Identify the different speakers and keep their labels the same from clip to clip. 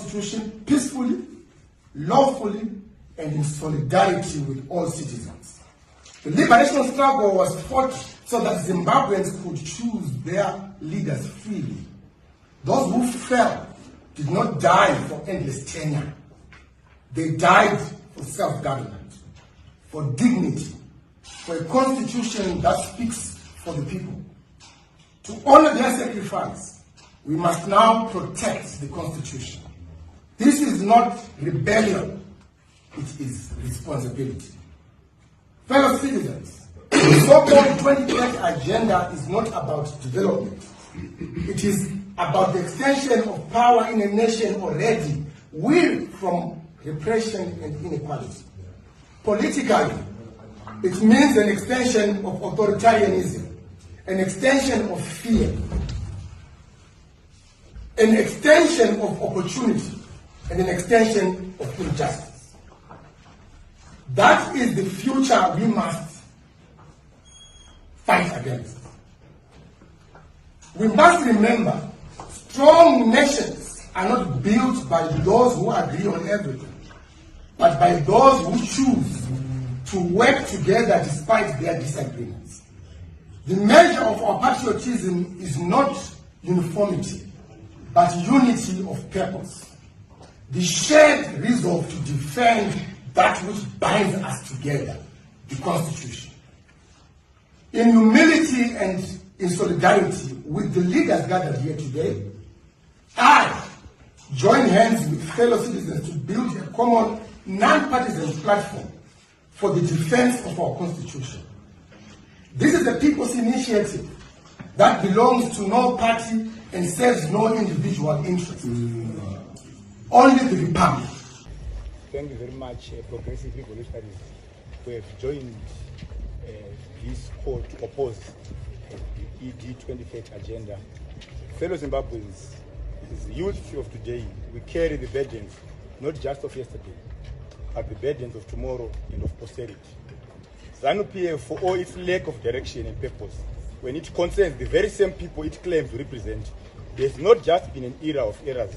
Speaker 1: constitution peacefully, lawfully, and in solidarity with all citizens. The liberation struggle was fought so that Zimbabweans could choose their leaders freely. Those who fell did not die for endless tenure. They died for self-government, for dignity, for a constitution that speaks for the people. To honor their sacrifice, we must now protect the constitution. This is not rebellion, it is responsibility. Fellow citizens, the so-called 2030 agenda is not about development. It is about the extension of power in a nation already weary from repression and inequality. Politically, it means an extension of authoritarianism, an extension of fear, an extension of opportunity, and an extension of injustice. That is the future we must fight against. We must remember, strong nations are not built by those who agree on everything, but by those who choose to work together despite their disagreements. The measure of our patriotism is not uniformity, but unity of purpose. The shared resolve to defend that which binds us together, the Constitution. In humility and in solidarity with the leaders gathered here today, I join hands with fellow citizens to build a common non-partisan platform for the defense of our Constitution. This is a people's initiative that belongs to no party and serves no individual interest. Only the Republic.
Speaker 2: Thank you very much, Progressive Revolutionaries, who have joined this call to oppose the ED 2030 agenda. Fellow Zimbabweans, it is the youth of today. We carry the burdens, not just of yesterday, but the burdens of tomorrow and of posterity. ZANU-PF, for all its lack of direction and purpose, when it concerns the very same people it claims to represent, there has not just been an era of errors,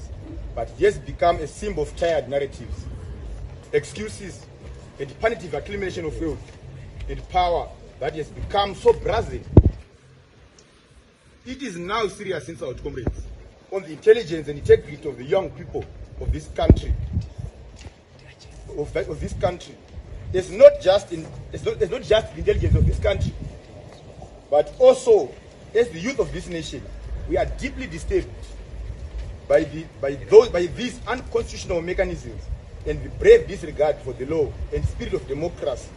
Speaker 2: but it has become a symbol of tired narratives, excuses, and punitive accumulation of wealth and power that has become so brazen. It is now serious, since our comrades, on the intelligence and integrity of the young people of this country. Of this country. It's not just the intelligence of this country, but also as the youth of this nation, we are deeply disturbed by these unconstitutional mechanisms and the brave disregard for the law and spirit of democracy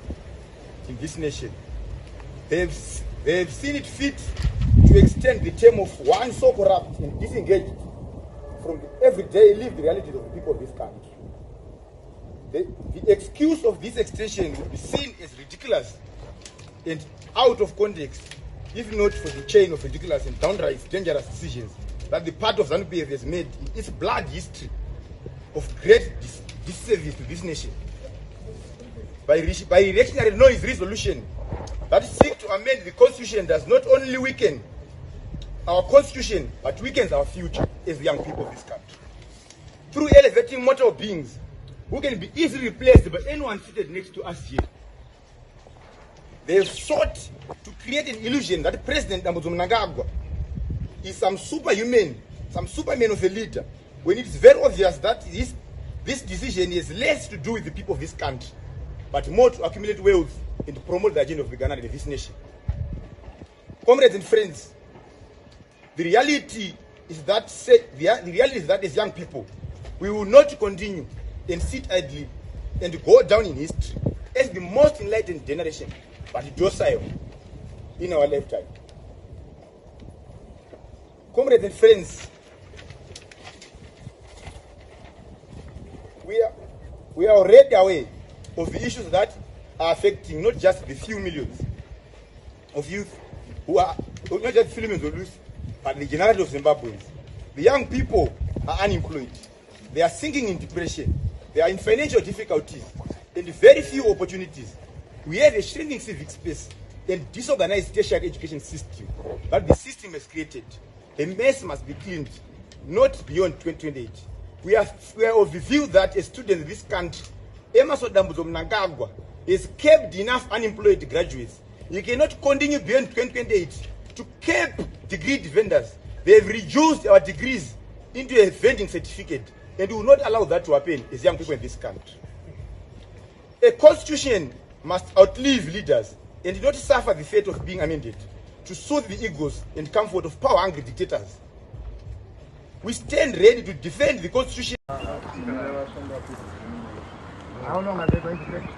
Speaker 2: in this nation. They have seen it fit to extend the term of one so corrupt and disengaged from the everyday lived realities of the people of this country. The excuse of this extension would be seen as ridiculous and out of context, if not for the chain of ridiculous and downright dangerous decisions that the part of ZANU-PF has made in its blood history of great disservice to this nation. By reactionary noise resolution that seeks to amend the Constitution does not only weaken our Constitution, but weakens our future as the young people of this country. Through elevating mortal beings who can be easily replaced by anyone seated next to us here, they have sought to create an illusion that President Mnangagwa is some superhuman, some superman of a leader, when it is very obvious that this decision has less to do with the people of this country, but more to accumulate wealth and to promote the agenda of Zvigananda in this nation. Comrades and friends, the reality is that as young people, we will not continue and sit idly and go down in history as the most enlightened generation, but docile in our lifetime. Comrades and friends, we are already aware of the issues that are affecting not just the few millions of youth who are, not just few millions of youth, but the generality of Zimbabweans. The young people are unemployed. They are sinking in depression. They are in financial difficulties and very few opportunities. We have a shrinking civic space and disorganized tertiary education system that the system has created. The mess must be cleaned, not beyond 2028. we are of the view that a student in this country, Emerson Dambuzo Mnangagwa, is kept enough unemployed graduates. You cannot continue beyond 2028 to keep degree vendors. They have reduced our degrees into a vending certificate, and we will not allow that to happen as young people in this country. A constitution must outlive leaders and not suffer the fate of being amended to soothe the egos and comfort of power-hungry dictators. We stand ready to defend the constitution.
Speaker 3: How long are they going to take?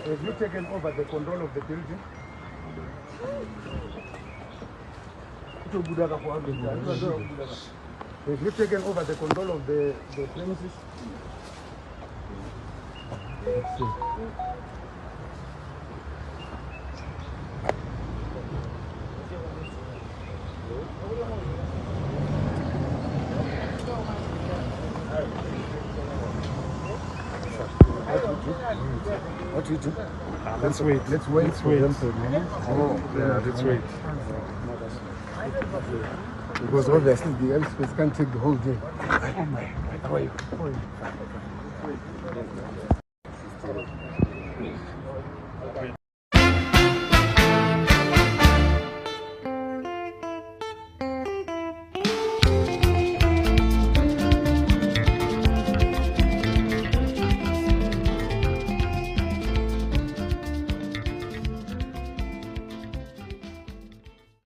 Speaker 3: Have you taken over the control of the building? Have you taken over the control of the premises? What do you do?
Speaker 4: Let's wait.
Speaker 3: Let's wait.
Speaker 4: Let's wait.
Speaker 3: Oh,
Speaker 4: Yeah, let's wait.
Speaker 3: Because obviously the airspace can't take the whole day. How are you?